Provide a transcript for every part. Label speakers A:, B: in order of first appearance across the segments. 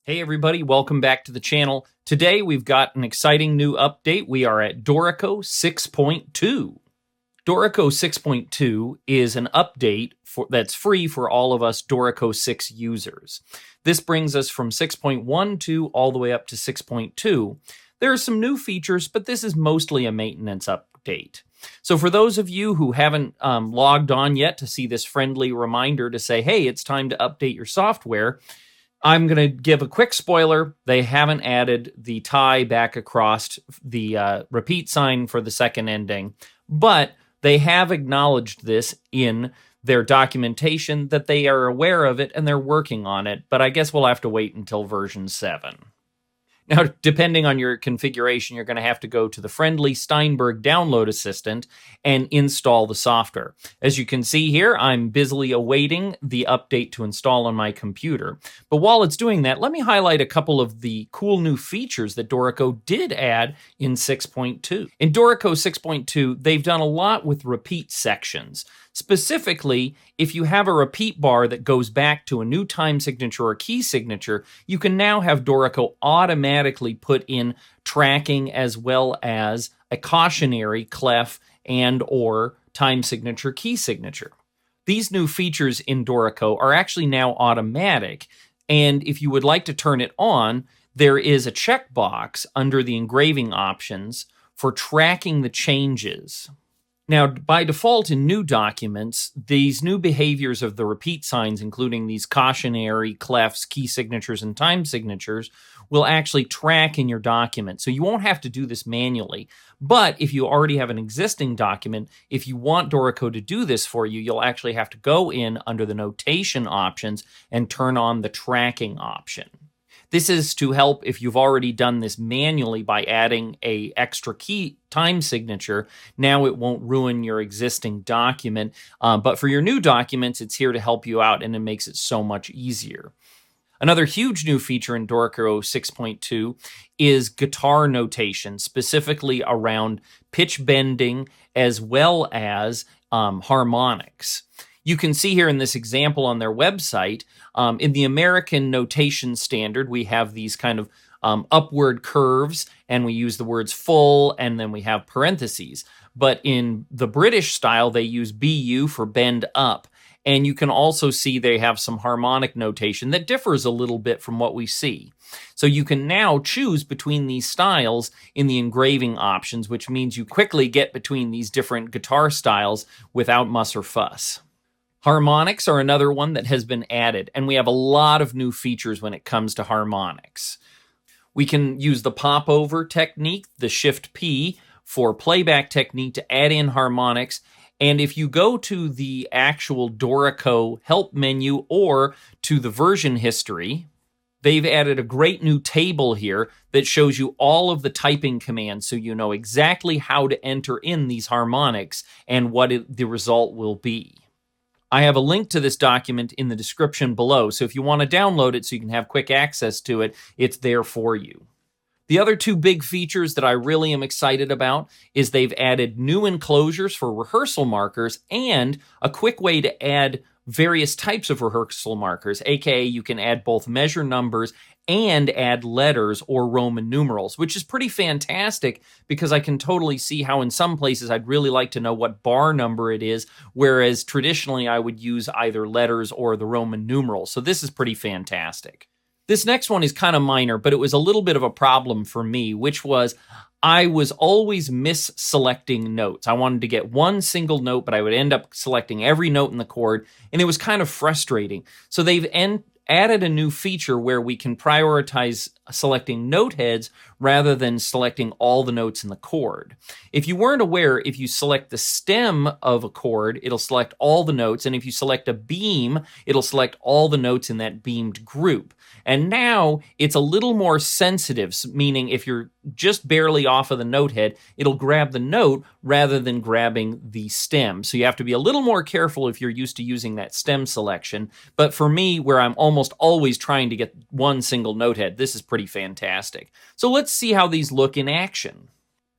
A: Hey everybody, welcome back to the channel. Today we've got an exciting new update. We are at Dorico 6.2. Dorico 6.2 is an update that's free for all of us Dorico 6 users. This brings us from 6.12 all the way up to 6.2. There are some new features, but this is mostly a maintenance update. So for those of you who haven't logged on yet to see this friendly reminder to say, hey, it's time to update your software, I'm going to give a quick spoiler. They haven't added the tie back across the repeat sign for the second ending, but they have acknowledged this in their documentation that they are aware of it and they're working on it, but I guess we'll have to wait until version 7. Now, depending on your configuration, you're going to have to go to the friendly Steinberg download assistant and install the software. As you can see here, I'm busily awaiting the update to install on my computer. But while it's doing that, let me highlight a couple of the cool new features that Dorico did add in 6.2. In Dorico 6.2, they've done a lot with repeat sections. Specifically, if you have a repeat bar that goes back to a new time signature or key signature, you can now have Dorico automatically put in tracking as well as a cautionary clef and or time signature key signature. These new features in Dorico are actually now automatic, and if you would like to turn it on, there is a checkbox under the engraving options for tracking the changes. Now, by default in new documents, these new behaviors of the repeat signs, including these cautionary, clefs, key signatures, and time signatures, will actually track in your document. So you won't have to do this manually. But if you already have an existing document, if you want Dorico to do this for you, you'll actually have to go in under the notation options and turn on the tracking option. This is to help if you've already done this manually by adding an extra key time signature. Now it won't ruin your existing document. But for your new documents, it's here to help you out, and it makes it so much easier. Another huge new feature in Dorico 6.2 is guitar notation, specifically around pitch bending as well as harmonics. You can see here in this example on their website, in the American notation standard, we have these kind of upward curves, and we use the words full, and then we have parentheses. But in the British style, they use BU for bend up. And you can also see they have some harmonic notation that differs a little bit from what we see. So you can now choose between these styles in the engraving options, which means you quickly get between these different guitar styles without muss or fuss. Harmonics are another one that has been added, and we have a lot of new features when it comes to harmonics. We can use the popover technique, the Shift P, for playback technique to add in harmonics. And if you go to the actual Dorico help menu or to the version history, they've added a great new table here that shows you all of the typing commands so you know exactly how to enter in these harmonics and what the result will be. I have a link to this document in the description below, so if you want to download it so you can have quick access to it, it's there for you. The other two big features that I really am excited about is they've added new enclosures for rehearsal markers and a quick way to add various types of rehearsal markers, aka you can add both measure numbers and add letters or Roman numerals, which is pretty fantastic because I can totally see how in some places I'd really like to know what bar number it is, whereas traditionally I would use either letters or the Roman numerals. So this is pretty fantastic. This next one is kind of minor, but it was a little bit of a problem for me, which was I was always mis-selecting notes. I wanted to get one single note, but I would end up selecting every note in the chord, and it was kind of frustrating. So they've added a new feature where we can prioritize selecting note heads rather than selecting all the notes in the chord. If you weren't aware, if you select the stem of a chord, it'll select all the notes, and if you select a beam, it'll select all the notes in that beamed group. And now it's a little more sensitive, meaning if you're just barely off of the note head, it'll grab the note rather than grabbing the stem. So you have to be a little more careful if you're used to using that stem selection. But for me, where I'm almost always trying to get one single note head, this is pretty fantastic. So let's see how these look in action.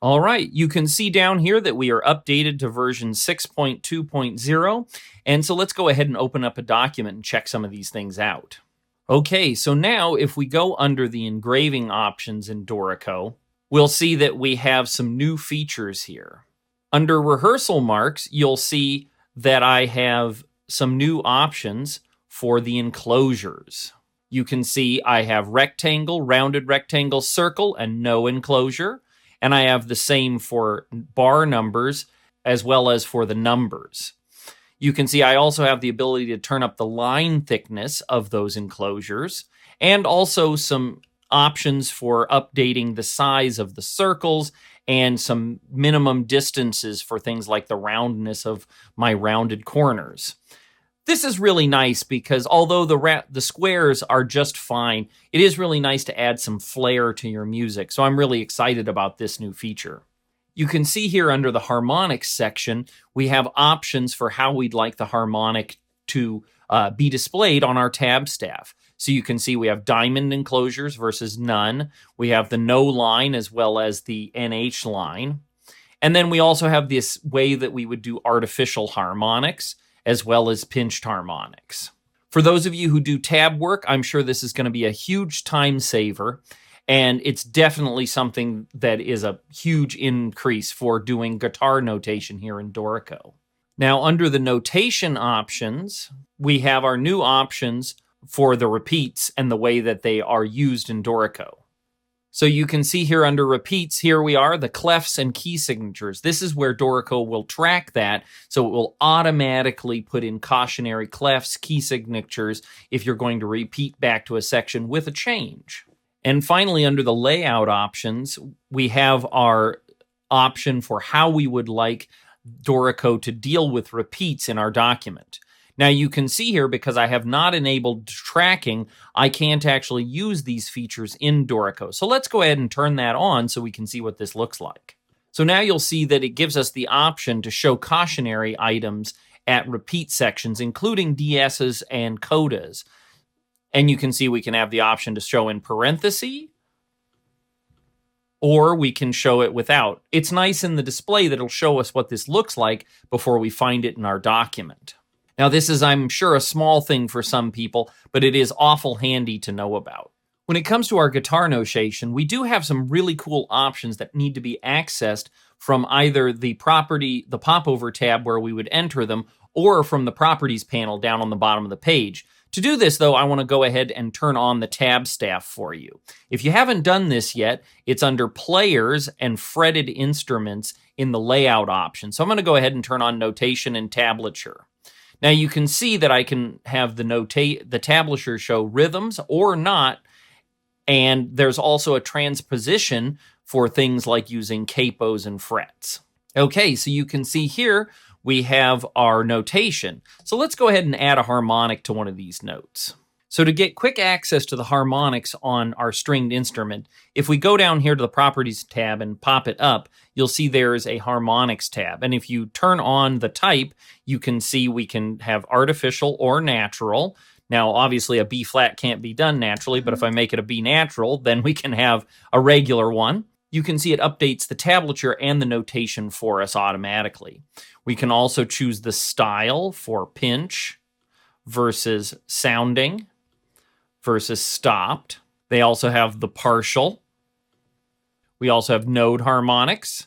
A: All right, you can see down here that we are updated to version 6.2.0. And so let's go ahead and open up a document and check some of these things out. Okay, so now if we go under the engraving options in Dorico, we'll see that we have some new features here. Under rehearsal marks, you'll see that I have some new options for the enclosures. You can see I have rectangle, rounded rectangle, circle, and no enclosure. And I have the same for bar numbers as well as for the numbers. You can see I also have the ability to turn up the line thickness of those enclosures, and also some options for updating the size of the circles and some minimum distances for things like the roundness of my rounded corners. This is really nice because although the squares are just fine, it is really nice to add some flair to your music. So I'm really excited about this new feature. You can see here under the harmonics section, we have options for how we'd like the harmonic to be displayed on our tab staff. So you can see we have diamond enclosures versus none. We have the no line as well as the NH line. And then we also have this way that we would do artificial harmonics as well as pinched harmonics. For those of you who do tab work, I'm sure this is going to be a huge time saver. And it's definitely something that is a huge increase for doing guitar notation here in Dorico. Now, under the notation options, we have our new options for the repeats and the way that they are used in Dorico. So you can see here under repeats, here we are, the clefs and key signatures. This is where Dorico will track that, so it will automatically put in cautionary clefs, key signatures, if you're going to repeat back to a section with a change. And finally, under the layout options, we have our option for how we would like Dorico to deal with repeats in our document. Now you can see here, because I have not enabled tracking, I can't actually use these features in Dorico. So let's go ahead and turn that on so we can see what this looks like. So now you'll see that it gives us the option to show cautionary items at repeat sections, including DSs and codas. And you can see we can have the option to show in parentheses, or we can show it without. It's nice in the display that it'll show us what this looks like before we find it in our document. Now, this is, I'm sure, a small thing for some people, but it is awful handy to know about. When it comes to our guitar notation, we do have some really cool options that need to be accessed from either the popover tab where we would enter them, or from the properties panel down on the bottom of the page. To do this, though, I want to go ahead and turn on the tab staff for you. If you haven't done this yet, it's under Players and Fretted Instruments in the Layout option. So I'm going to go ahead and turn on Notation and Tablature. Now you can see that I can have the tablature show rhythms or not, and there's also a transposition for things like using capos and frets. Okay, so you can see here we have our notation. So let's go ahead and add a harmonic to one of these notes. So to get quick access to the harmonics on our stringed instrument, if we go down here to the Properties tab and pop it up, you'll see there is a Harmonics tab. And if you turn on the type, you can see we can have artificial or natural. Now, obviously, a B flat can't be done naturally, but if I make it a B natural, then we can have a regular one. You can see it updates the tablature and the notation for us automatically. We can also choose the style for pinch versus sounding versus stopped. They also have the partial. We also have node harmonics.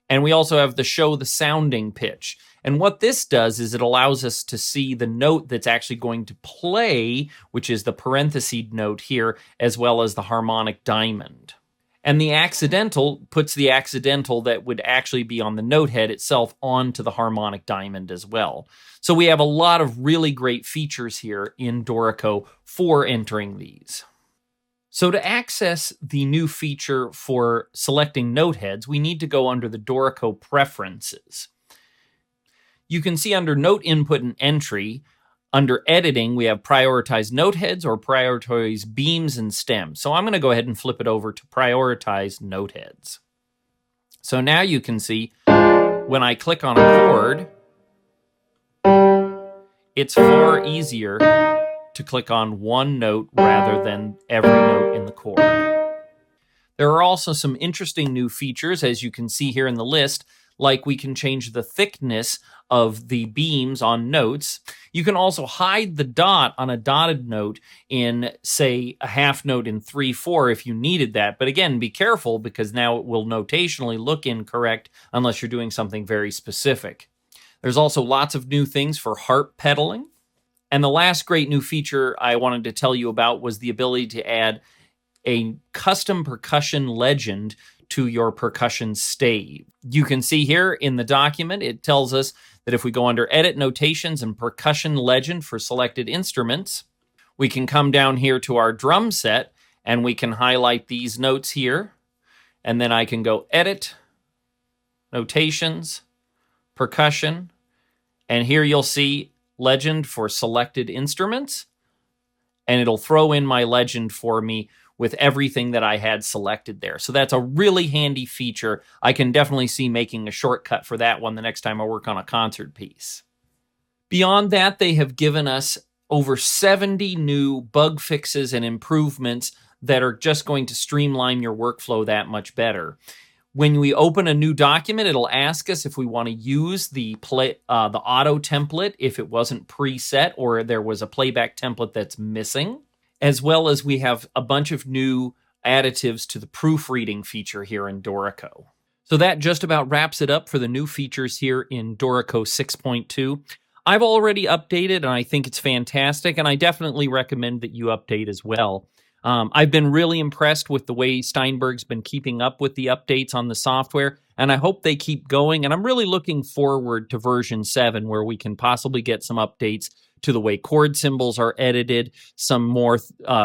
A: And we also have the show the sounding pitch. And what this does is it allows us to see the note that's actually going to play, which is the parenthesis note here, as well as the harmonic diamond. And the accidental puts the accidental that would actually be on the note head itself onto the harmonic diamond as well. So we have a lot of really great features here in Dorico for entering these. So to access the new feature for selecting note heads, we need to go under the Dorico Preferences. You can see under Note Input and Entry, under Editing, we have Prioritize Note Heads or Prioritize Beams and Stems. So I'm going to go ahead and flip it over to Prioritize Note Heads. So now you can see when I click on a chord, it's far easier to click on one note rather than every note in the chord. There are also some interesting new features, as you can see here in the list, like we can change the thickness of the beams on notes. You can also hide the dot on a dotted note in, say, a half note in 3/4 if you needed that. But again, be careful because now it will notationally look incorrect unless you're doing something very specific. There's also lots of new things for harp pedaling. And the last great new feature I wanted to tell you about was the ability to add a custom percussion legend to your percussion stave. You can see here in the document, it tells us that if we go under Edit Notations and Percussion Legend for selected instruments, we can come down here to our drum set and we can highlight these notes here. And then I can go Edit, Notations, Percussion, and here you'll see Legend for selected instruments, and it'll throw in my legend for me with everything that I had selected there. So that's a really handy feature. I can definitely see making a shortcut for that one the next time I work on a concert piece. Beyond that, they have given us over 70 new bug fixes and improvements that are just going to streamline your workflow that much better. When we open a new document, it'll ask us if we want to use the auto template if it wasn't preset or there was a playback template that's missing, as well as we have a bunch of new additives to the proofreading feature here in Dorico. So that just about wraps it up for the new features here in Dorico 6.2. I've already updated and I think it's fantastic, and I definitely recommend that you update as well. I've been really impressed with the way Steinberg's been keeping up with the updates on the software, and I hope they keep going. And I'm really looking forward to version 7, where we can possibly get some updates to the way chord symbols are edited, some more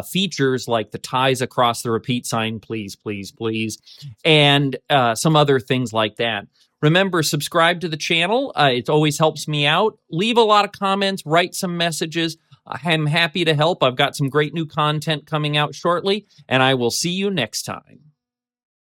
A: features like the ties across the repeat sign, please, please, please, and some other things like that. Remember, subscribe to the channel. It always helps me out. Leave a lot of comments, write some messages. I'm happy to help. I've got some great new content coming out shortly, and I will see you next time.